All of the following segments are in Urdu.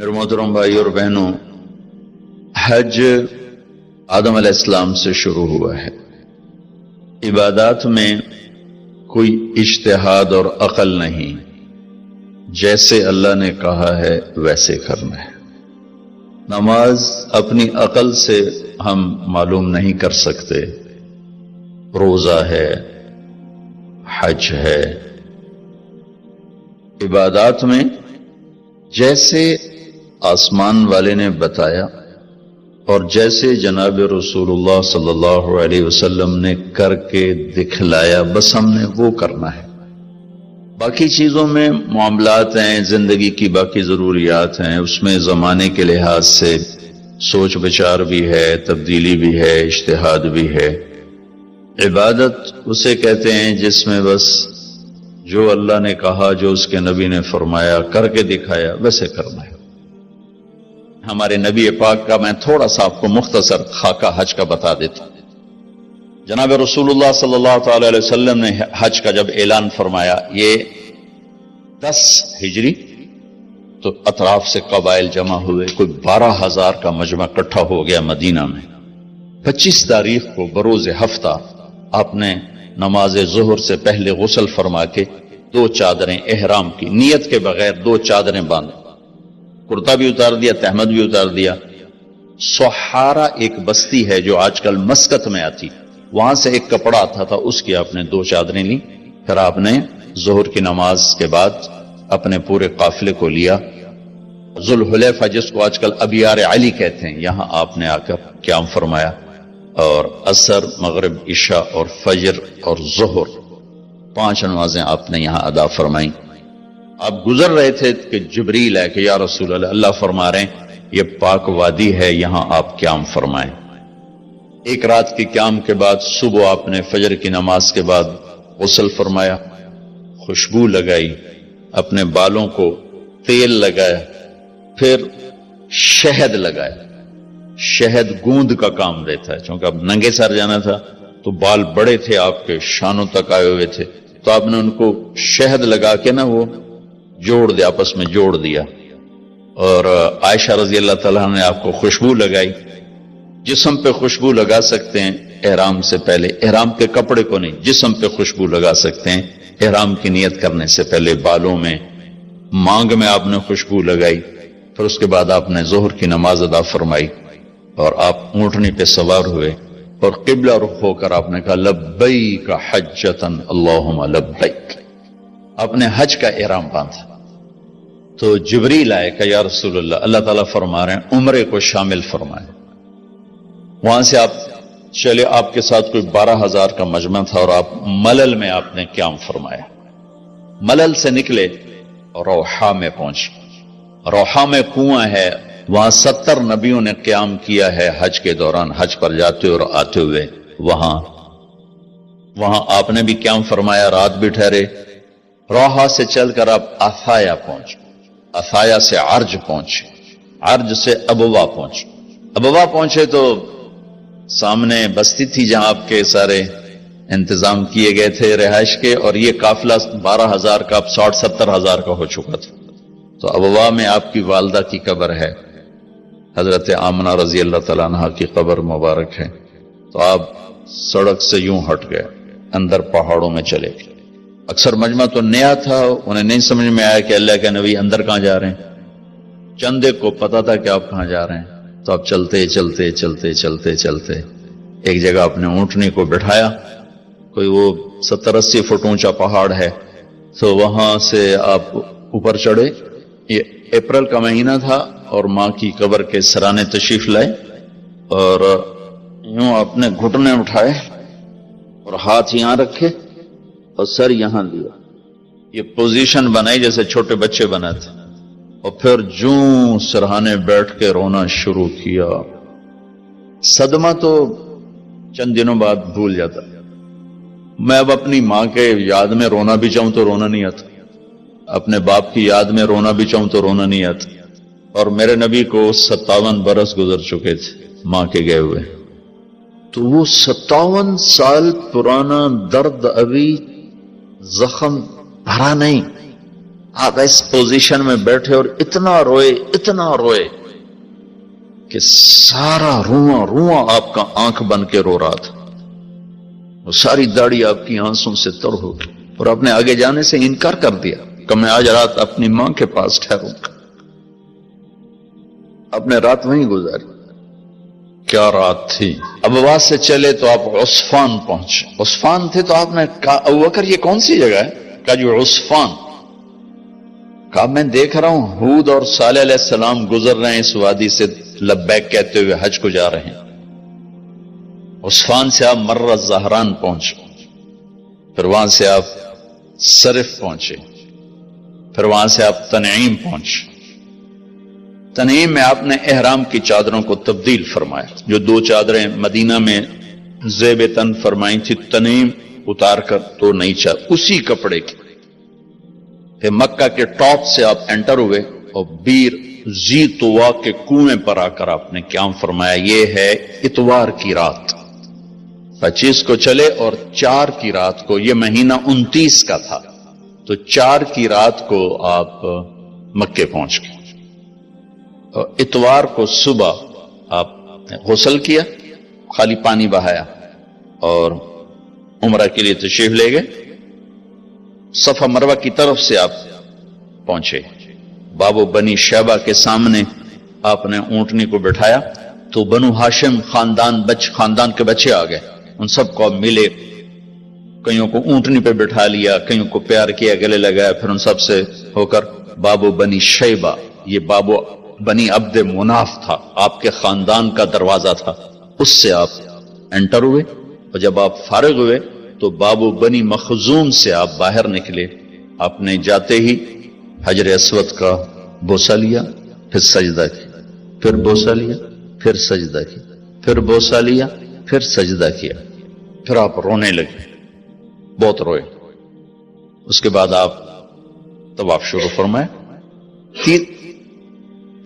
میرے محترم بھائی اور بہنوں، حج آدم علیہ السلام سے شروع ہوا ہے۔ عبادات میں کوئی اجتہاد اور عقل نہیں، جیسے اللہ نے کہا ہے ویسے کرنا ہے۔ نماز اپنی عقل سے ہم معلوم نہیں کر سکتے، روزہ ہے، حج ہے۔ عبادات میں جیسے آسمان والے نے بتایا اور جیسے جناب رسول اللہ صلی اللہ علیہ وسلم نے کر کے دکھلایا، بس ہم نے وہ کرنا ہے۔ باقی چیزوں میں معاملات ہیں، زندگی کی باقی ضروریات ہیں، اس میں زمانے کے لحاظ سے سوچ بچار بھی ہے، تبدیلی بھی ہے، اجتہاد بھی ہے۔ عبادت اسے کہتے ہیں جس میں بس جو اللہ نے کہا، جو اس کے نبی نے فرمایا، کر کے دکھایا، ویسے کرنا ہے۔ ہمارے نبی پاک کا میں تھوڑا سا آپ کو مختصر خاکہ حج کا بتا دیتا ہوں۔ جناب رسول اللہ صلی اللہ تعالی علیہ وسلم نے حج کا جب اعلان فرمایا، یہ 10 ہجری، تو اطراف سے قبائل جمع ہوئے، کوئی 12,000 کا مجمع اکٹھا ہو گیا مدینہ میں۔ 25 تاریخ کو بروز ہفتہ آپ نے نماز ظہر سے پہلے غسل فرما کے 2 چادریں احرام کی نیت کے بغیر 2 چادریں باندھ، کرتا بھی اتار دیا، تہمد بھی اتار دیا۔ سحارا ایک بستی ہے جو آج کل مسقط میں آتی، وہاں سے ایک کپڑا آتا تھا، اس کی آپ نے 2 چادریں لی۔ پھر آپ نے ظہر کی نماز کے بعد اپنے پورے قافلے کو لیا، ذوالحلیفہ جس کو آج کل ابیار علی کہتے ہیں، یہاں آپ نے آ کر قیام فرمایا، اور عصر، مغرب، عشاء اور فجر اور ظہر 5 نمازیں آپ نے یہاں ادا فرمائیں۔ آپ گزر رہے تھے کہ جبریل ہے کہ یا رسول اللہ، اللہ فرما رہے ہیں یہ پاک وادی ہے، یہاں آپ قیام فرمائیں۔ ایک رات کی قیام کے بعد صبح آپ نے فجر کی نماز کے بعد غسل فرمایا، خوشبو لگائی، اپنے بالوں کو تیل لگایا، پھر شہد لگایا۔ شہد گوند کا کام دیتا ہے، چونکہ اب ننگے سر جانا تھا تو بال بڑے تھے آپ کے، شانوں تک آئے ہوئے تھے، تو آپ نے ان کو شہد لگا کے نا وہ جوڑ دیا، آپس میں جوڑ دیا۔ اور عائشہ رضی اللہ تعالیٰ نے آپ کو خوشبو لگائی۔ جسم پہ خوشبو لگا سکتے ہیں احرام سے پہلے، احرام کے کپڑے کو نہیں، جسم پہ خوشبو لگا سکتے ہیں احرام کی نیت کرنے سے پہلے۔ بالوں میں، مانگ میں آپ نے خوشبو لگائی۔ پھر اس کے بعد آپ نے ظہر کی نماز ادا فرمائی اور آپ اونٹنی پہ سوار ہوئے اور قبلہ رخ ہو کر آپ نے کہا لبیک حجۃ اللہم لبیک، آپ نے حج کا احرام باندھا۔ تو جبریل آئے کہ یا رسول اللہ، اللہ تعالیٰ فرما رہے ہیں عمرے کو شامل فرمائے۔ وہاں سے آپ چلے، آپ کے ساتھ کوئی 12,000 کا مجمع تھا، اور آپ ملل میں آپ نے قیام فرمایا۔ ملل سے نکلے اور روحا میں پہنچے۔ روحا میں کنواں ہے، وہاں 70 نبیوں نے قیام کیا ہے حج کے دوران، حج پر جاتے اور آتے ہوئے۔ وہاں آپ نے بھی قیام فرمایا، رات بھی ٹھہرے۔ روحا سے چل کر آپ افایا پہنچے، افایا سے عرج پہنچے، عرج سے ابوا پہنچے۔ ابوا پہنچے تو سامنے بستی تھی جہاں آپ کے سارے انتظام کیے گئے تھے رہائش کے، اور یہ قافلہ 12,000 کا اب 60-70,000 کا ہو چکا تھا۔ تو ابوا میں آپ کی والدہ کی قبر ہے، حضرت آمنہ رضی اللہ تعالیٰ عنہ کی قبر مبارک ہے۔ تو آپ سڑک سے یوں ہٹ گئے، اندر پہاڑوں میں چلے گئے۔ اکثر مجمع تو نیا تھا، انہیں نہیں سمجھ میں آیا کہ اللہ کے نبی اندر کہاں جا رہے ہیں۔ چندے کو پتا تھا کہ آپ کہاں جا رہے ہیں، تو آپ چلتے چلتے چلتے چلتے چلتے ایک جگہ اپنے اونٹنی کو بٹھایا، کوئی وہ 70-80 فٹ اونچا پہاڑ ہے، تو وہاں سے آپ اوپر چڑھے۔ یہ اپریل کا مہینہ تھا اور ماں کی قبر کے سرانے تشریف لائے، اور یوں اپنے گھٹنے اٹھائے اور ہاتھ یہاں رکھے اور سر یہاں لیا، یہ پوزیشن بنائی جیسے چھوٹے بچے بناتے، اور پھر جوں سرہانے بیٹھ کے رونا شروع کیا۔ صدمہ تو چند دنوں بعد بھول جاتا، میں اب اپنی ماں کے یاد میں رونا بھی چاہوں تو رونا نہیں آتا، اپنے باپ کی یاد میں رونا بھی چاہوں تو رونا نہیں آتا۔ اور میرے نبی کو 57 برس گزر چکے تھے ماں کے گئے ہوئے، تو وہ 57 سال پرانا درد ابھی زخم بھرا نہیں، آپ اس پوزیشن میں بیٹھے اور اتنا روئے کہ سارا رواں آپ کا آنکھ بن کے رو رہا تھا، وہ ساری داڑھی آپ کی آنسوں سے تر ہو گئی، اور آپ نے آگے جانے سے انکار کر دیا کہ میں آج رات اپنی ماں کے پاس ٹھہروں گا۔ آپ نے رات وہیں گزاری۔ کیا رات تھی! اب وہاں سے چلے تو آپ عصفان پہنچے۔ عصفان تھے تو آپ نے کہا ابوبکر یہ کون سی جگہ ہے؟ کہا جو عصفان۔ کہا میں دیکھ رہا ہوں ہود اور صالح علیہ السلام گزر رہے ہیں اس وادی سے، لبیک کہتے ہوئے حج کو جا رہے ہیں۔ عصفان سے آپ مر الزہران پہنچے، پھر وہاں سے آپ صرف پہنچے، پھر وہاں سے آپ تنعیم پہنچے۔ تنعیم میں آپ نے احرام کی چادروں کو تبدیل فرمایا، جو 2 چادریں مدینہ میں زیب تن فرمائی تھی، تنعیم اتار کر 2 نئی چادر اسی کپڑے کی۔ پھر مکہ کے ٹاپ سے آپ انٹر ہوئے اور بیر زی طوا کے کنویں پر آ کر آپ نے قیام فرمایا۔ یہ ہے اتوار کی رات، 25 کو چلے اور 4 کی رات کو، یہ مہینہ 29 کا تھا، تو 4 کی رات کو آپ مکے پہنچ گئے۔ اور اتوار کو صبح آپ نے غسل کیا، خالی پانی بہایا اور عمرہ کے لیے تشریف لے گئے۔ صفا مروہ کی طرف سے آپ پہنچے، بابو بنی شیبہ کے سامنے آپ نے اونٹنی کو بٹھایا تو بنو ہاشم خاندان کے بچے آ گئے، ان سب کو ملے، کئیوں کو اونٹنی پہ بٹھا لیا، کئیوں کو پیار کیا، گلے لگایا، پھر ان سب سے ہو کر بابو بنی شیبہ، یہ بابو بنی عبد مناف تھا، آپ کے خاندان کا دروازہ تھا، اس سے آپ انٹر ہوئے، اور جب آپ فارغ ہوئے تو بابو بنی مخزوم سے آپ باہر نکلے۔ آپ نے جاتے ہی حجر اسود کا بوسہ لیا، پھر سجدہ کیا، پھر بوسہ لیا، پھر سجدہ کیا، پھر بوسہ لیا، پھر سجدہ کیا، پھر آپ رونے لگے، بہت روئے۔ اس کے بعد آپ طواف شروع فرمائے۔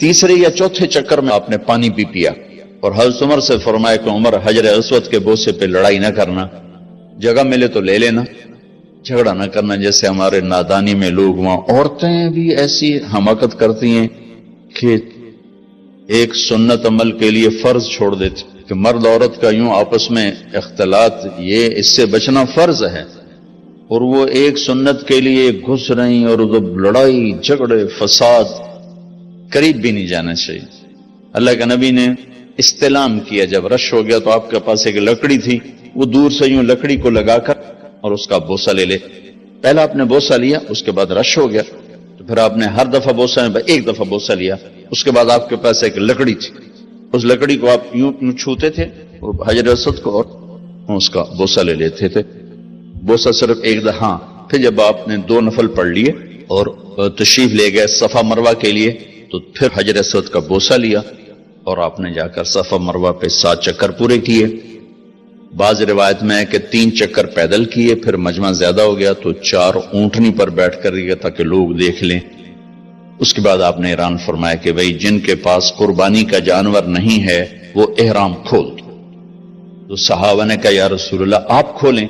تیسرے یا چوتھے چکر میں آپ نے پانی بھی پیا اور حضرت عمر سے فرمایا کہ عمر حجر اسود کے بوسے پہ لڑائی نہ کرنا، جگہ ملے تو لے لینا، جھگڑا نہ کرنا، جیسے ہمارے نادانی میں لوگ وہاں عورتیں بھی ایسی حماقت کرتی ہیں کہ ایک سنت عمل کے لیے فرض چھوڑ دیتے کہ مرد عورت کا یوں آپس میں اختلاط، یہ اس سے بچنا فرض ہے، اور وہ ایک سنت کے لیے گھس رہی اور لڑائی جھگڑے فساد، قریب بھی نہیں جانا چاہیے۔ اللہ کے نبی نے استلام کیا، جب رش ہو گیا تو آپ کے پاس ایک لکڑی تھی، وہ دور سے یوں لکڑی کو لگا کر اور اس کا بوسہ لے لے۔ پہلا آپ نے بوسہ لیا، اس کے بعد رش ہو گیا تو پھر آپ نے ہر دفعہ بوسہ میں ایک دفعہ بوسہ لیا، اس کے بعد آپ کے پاس ایک لکڑی تھی، اس لکڑی کو آپ یوں چھوتے تھے اور حجر اسود کو، اور اس کا بوسہ لے لیتے تھے۔ بوسہ صرف ایک دفعہ، پھر جب آپ نے 2 نفل پڑھ لیے اور تشریف لے گئے صفا مروہ کے لیے تو پھر حجر اسود کا بوسہ لیا اور آپ نے جا کر صفا مروہ پہ 7 چکر پورے کیے۔ بعض روایت میں ہے کہ 3 چکر پیدل کیے، پھر مجمع زیادہ ہو گیا تو 4 اونٹنی پر بیٹھ کر گئے تاکہ لوگ دیکھ لیں۔ اس کے بعد آپ نے اعلان فرمایا کہ بھئی جن کے پاس قربانی کا جانور نہیں ہے وہ احرام کھول دو۔ تو صحابہ نے کہا یا رسول اللہ آپ کھولیں،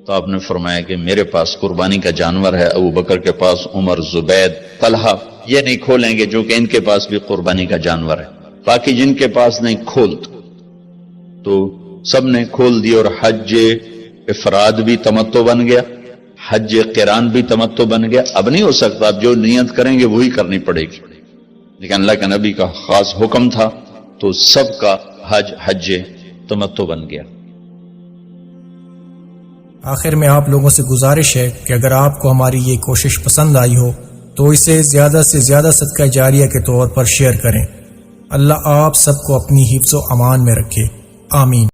تو آپ نے فرمایا کہ میرے پاس قربانی کا جانور ہے، ابو بکر کے پاس، عمر، زبید، طلحہ یہ نہیں کھولیں گے جو کہ ان کے پاس بھی قربانی کا جانور ہے، باقی جن کے پاس نہیں کھول دو۔ تو سب نے کھول دی اور حج افراد بھی تمتع بن گیا، حج قران بھی تمتع بن گیا۔ اب نہیں ہو سکتا، اب جو نیت کریں گے وہی کرنی پڑے گی، لیکن اللہ کے نبی کا خاص حکم تھا تو سب کا حج تمتع بن گیا۔ آخر میں آپ لوگوں سے گزارش ہے کہ اگر آپ کو ہماری یہ کوشش پسند آئی ہو تو اسے زیادہ سے زیادہ صدقہ جاریہ کے طور پر شیئر کریں۔ اللہ آپ سب کو اپنی حفظ و امان میں رکھے، آمین۔